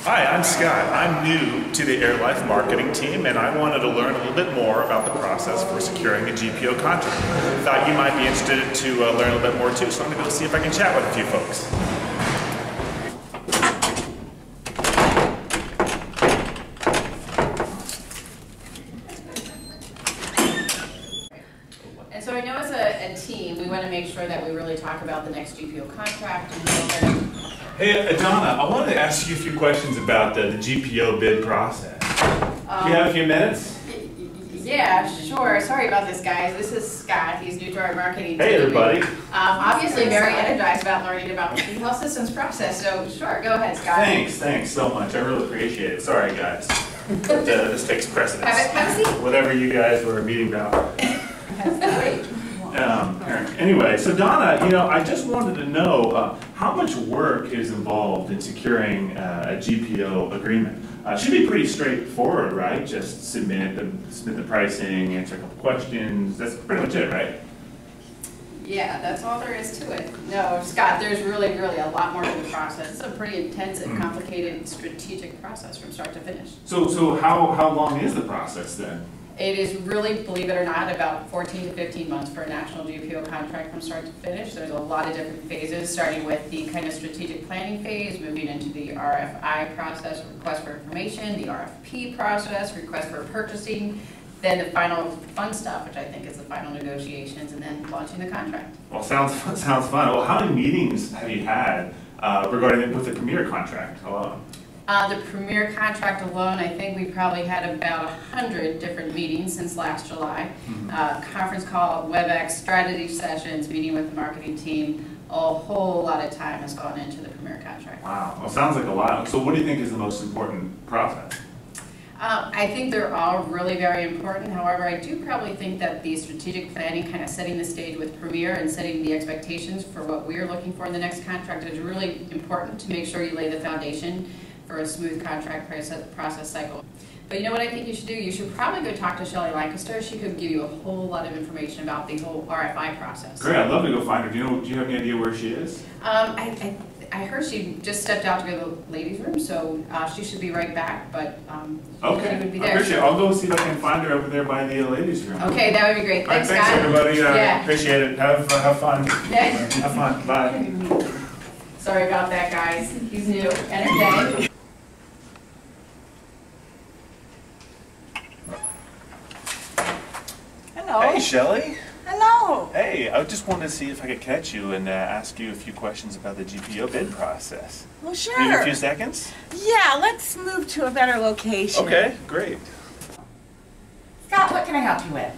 Hi, I'm Scott. I'm new to the AirLife marketing team, and I wanted to learn a little bit more about the process for securing a GPO contract. Thought you might be interested to learn a little bit more too, so I'm going to go see if I can chat with a few folks. And so I know as a team, we want to make sure that we really talk about the next GPO contract and Hey, Donna, I wanted to ask you a few questions about the GPO bid process. Do you have a few minutes? Yeah, sure. Sorry about this, guys. This is Scott. He's new to our marketing team. Hey, everybody. Obviously very energized about learning about the health systems process, so sure, go ahead, Scott. Thanks so much. I really appreciate it. Sorry, guys. But, this takes precedence. Have a seat. Whatever you guys were meeting about. Anyway, so Donna, I just wanted to know how much work is involved in securing a GPO agreement. Should be pretty straightforward, right? Just submit the pricing, answer a couple questions. That's pretty much it, right? Yeah, that's all there is to it. No, Scott, there's really a lot more to the process. It's a pretty intense and complicated strategic process from start to finish. So how long is the process then? It is really, believe it or not, about 14 to 15 months for a national GPO contract from start to finish. There's a lot of different phases, starting with the kind of strategic planning phase, moving into the RFI process, request for information, the RFP process, request for purchasing, then the final fun stuff, which I think is the final negotiations, and then launching the contract. Well, sounds fun. Well, how many meetings have you had regarding with the Premier contract alone? The Premier contract alone, I think we probably had about 100 different meetings since last July. Conference call, WebEx, strategy sessions, meeting with the marketing team. A whole lot of time has gone into the Premier contract. Wow, well, sounds like a lot. So what do you think is the most important process? I think they're all really very important. However, I do probably think that the strategic planning, kind of setting the stage with Premier and setting the expectations for what we're looking for in the next contract is really important to make sure you lay the foundation for a smooth contract process cycle. But you know what I think you should do? You should probably go talk to Shelley Lancaster. She could give you a whole lot of information about the whole RFI process. Great, I'd love to go find her. Do you have any idea where she is? I heard she just stepped out to go to the ladies' room, so she should be right back, but okay. Would be there. I appreciate it. I'll go see if I can find her over there by the ladies' room. Okay, that would be great. Thanks, thanks Scott. everybody. Yeah. Appreciate it. Have fun. Yeah. Have fun. Bye. Sorry about that, guys. He's new. Energetic. Hello. Hey, Shelley. Hello. Hey, I just wanted to see if I could catch you and ask you a few questions about the GPO bid process. Well, Maybe sure. a few seconds? Yeah, let's move to a better location. Okay, great. Scott, what can I help you with?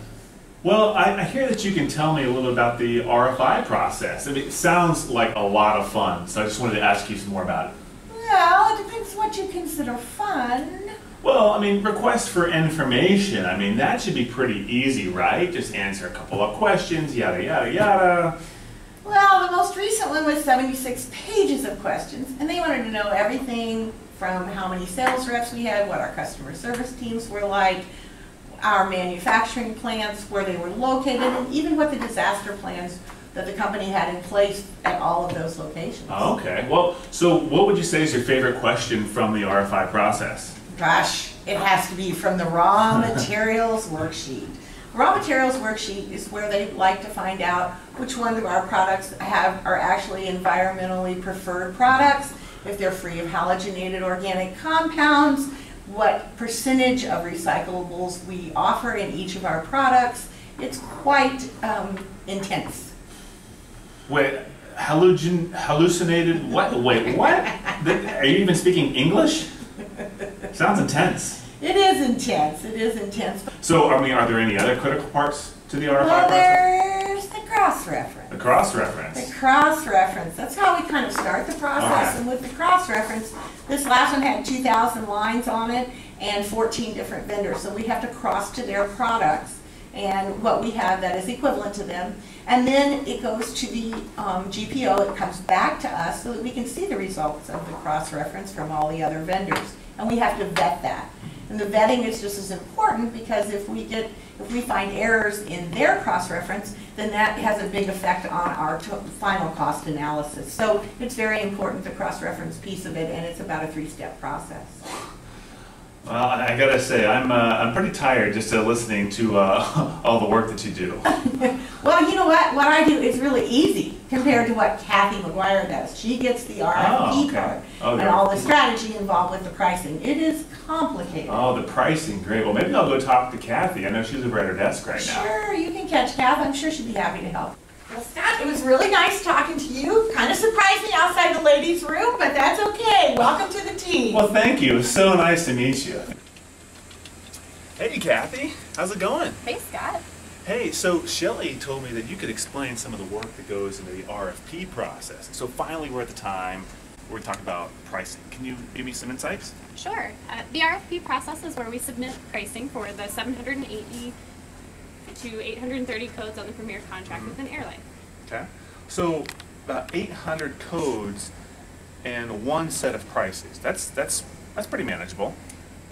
Well, I hear that you can tell me a little about the RFI process. I mean, it sounds like a lot of fun, so I just wanted to ask you some more about it. Well, it depends what you consider fun. Well, I mean, request for information, I mean, that should be pretty easy, right? Just answer a couple of questions, yada, yada, yada. Well, the most recent one was 76 pages of questions, and they wanted to know everything from how many sales reps we had, what our customer service teams were like, our manufacturing plants, where they were located, and even what the disaster plans that the company had in place at all of those locations. Oh, okay. Well, so what would you say is your favorite question from the RFI process? Gosh, it has to be from the raw materials worksheet. Raw materials worksheet is where they like to find out which ones of our products are actually environmentally preferred products, if they're free of halogenated organic compounds, what percentage of recyclables we offer in each of our products. It's quite intense. Wait, hallucinated what? Wait, what? Are you even speaking English? Sounds intense. It is intense. It is intense. So, I mean, are there any other critical parts to the RFI well, process? there's the cross-reference. The cross-reference. The cross-reference. That's how we kind of start the process. Okay. And with the cross-reference, this last one had 2,000 lines on it and 14 different vendors. So we have to cross to their products and what we have that is equivalent to them. And then it goes to the GPO. It comes back to us so that we can see the results of the cross-reference from all the other vendors. And we have to vet that. And the vetting is just as important, because if we find errors in their cross-reference, then that has a big effect on our final cost analysis. So it's very important, the cross-reference piece of it, and it's about a 3-step process. Well, I gotta say, I'm pretty tired just listening to all the work that you do. Well, you know what? What I do is really easy compared to what Kathy McGuire does. She gets the RFP part and all the strategy involved with the pricing. It is complicated. Oh, the pricing, great. Well, maybe I'll go talk to Kathy. I know she's over at her desk right now. Sure, you can catch Kathy. I'm sure she'd be happy to help. Well, Scott, it was really nice talking to you. Kind of surprised me outside the ladies' room, but that's okay. Welcome to the team. Well, thank you. It was so nice to meet you. Hey, Kathy. How's it going? Hey, Scott. Hey, so Shelley told me that you could explain some of the work that goes into the RFP process. So finally we're at the time where we talk about pricing. Can you give me some insights? Sure. The RFP process is where we submit pricing for the 780 to 830 codes on the Premier contract with an airline. Okay. So about 800 codes and one set of prices. That's pretty manageable.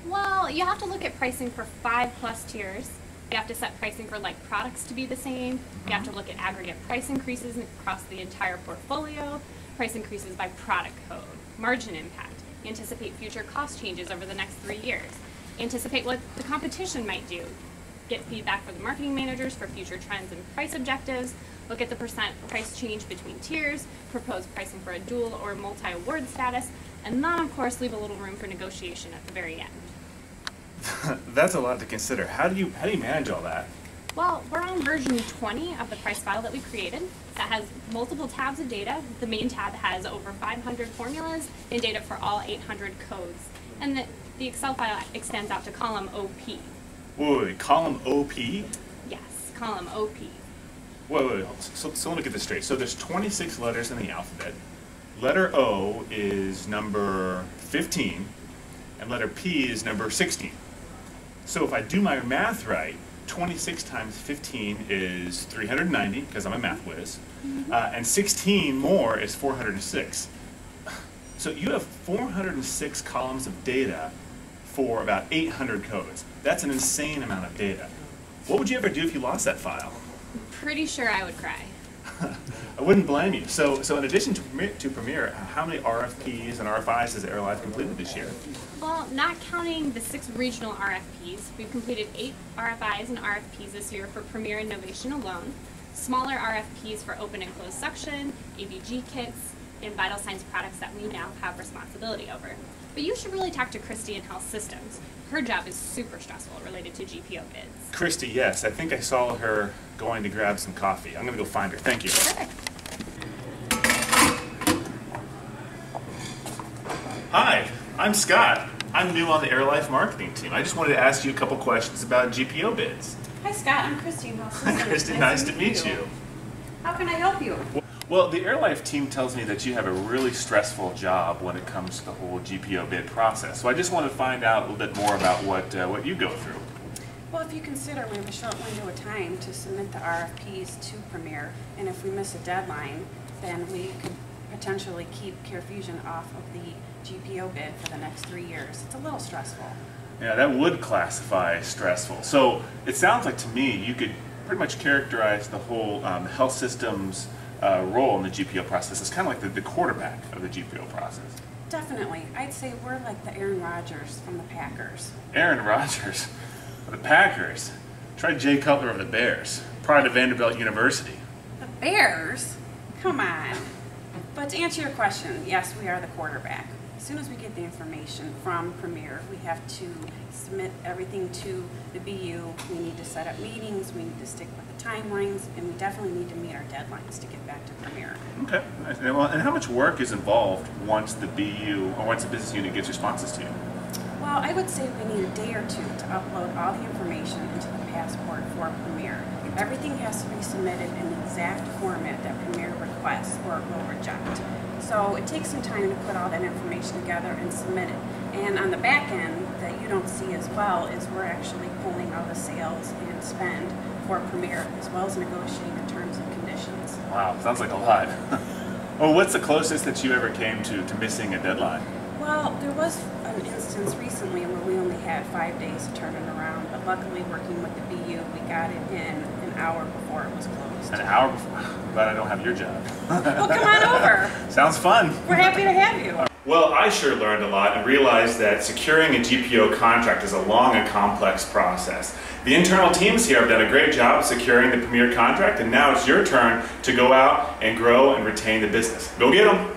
Well, you have to look at pricing for 5+ tiers. You have to set pricing for like products to be the same. You have to look at aggregate price increases across the entire portfolio, price increases by product code, margin impact, anticipate future cost changes over the next 3 years, anticipate what the competition might do, get feedback from the marketing managers for future trends and price objectives, look at the % price change between tiers, propose pricing for a dual or multi-award status, and then of course leave a little room for negotiation at the very end. That's a lot to consider. How do you manage all that? Well, we're on version 20 of the price file that we created that has multiple tabs of data. The main tab has over 500 formulas and data for all 800 codes. And the Excel file extends out to column OP. Wait, column OP? Yes, column OP. Wait. So let me get this straight. So there's 26 letters in the alphabet. Letter O is number 15, and letter P is number 16. So if I do my math right, 26 times 15 is 390, because I'm a math whiz, and 16 more is 406. So you have 406 columns of data for about 800 codes. That's an insane amount of data. What would you ever do if you lost that file? I'm pretty sure I would cry. I wouldn't blame you. So in addition to Premier, how many RFPs and RFIs has Airlife completed this year? Well, not counting the 6 regional RFPs, we've completed 8 RFIs and RFPs this year for Premier Innovation alone, smaller RFPs for open and closed suction, ABG kits, and vital signs products that we now have responsibility over. But you should really talk to Christy in Health Systems. Her job is super stressful related to GPO bids. Christy, yes. I think I saw her going to grab some coffee. I'm going to go find her. Thank you. Perfect. Hi, I'm Scott. I'm new on the Airlife marketing team. I just wanted to ask you a couple questions about GPO bids. Hi Scott, I'm Christy in Health Systems. Hi Christy, nice to meet you. How can I help you? Well, the Airlife team tells me that you have a really stressful job when it comes to the whole GPO bid process. So I just want to find out a little bit more about what you go through. Well, if you consider we have a short window of time to submit the RFPs to Premier, and if we miss a deadline, then we could potentially keep CareFusion off of the GPO bid for the next 3 years. It's a little stressful. Yeah, that would classify as stressful. So it sounds like to me you could pretty much characterize the whole health systems role in the GPO process as kind of like the quarterback of the GPO process. Definitely. I'd say we're like the Aaron Rodgers from the Packers. Aaron Rodgers? The Packers? Try Jay Cutler of the Bears. Pride of Vanderbilt University. The Bears? Come on. But to answer your question, yes, we are the quarterback. As soon as we get the information from Premier, we have to submit everything to the BU. We need to set up meetings, we need to stick with the timelines, and we definitely need to meet our deadlines to get back to Premier. Okay. And how much work is involved once the BU or once the business unit gets responses to you? Well, I would say we need a day or two to upload all the information into the passport for Premier. Everything has to be submitted in the exact format that Premier requests or will reject. So it takes some time to put all that information together and submit it. And on the back end, that you don't see as well, is we're actually pulling all the sales and spend for Premier, as well as negotiating the terms and conditions. Wow, sounds like a lot. Well, what's the closest that you ever came to missing a deadline? Well, there was an instance recently where we only had 5 days to turn it around, but luckily working with the BU, we got it in an hour before it was closed. An hour before? I'm glad I don't have your job. Well, come on over. Sounds fun. We're happy to have you. Well, I sure learned a lot and realized that securing a GPO contract is a long and complex process. The internal teams here have done a great job of securing the Premier contract, and now it's your turn to go out and grow and retain the business. Go get them!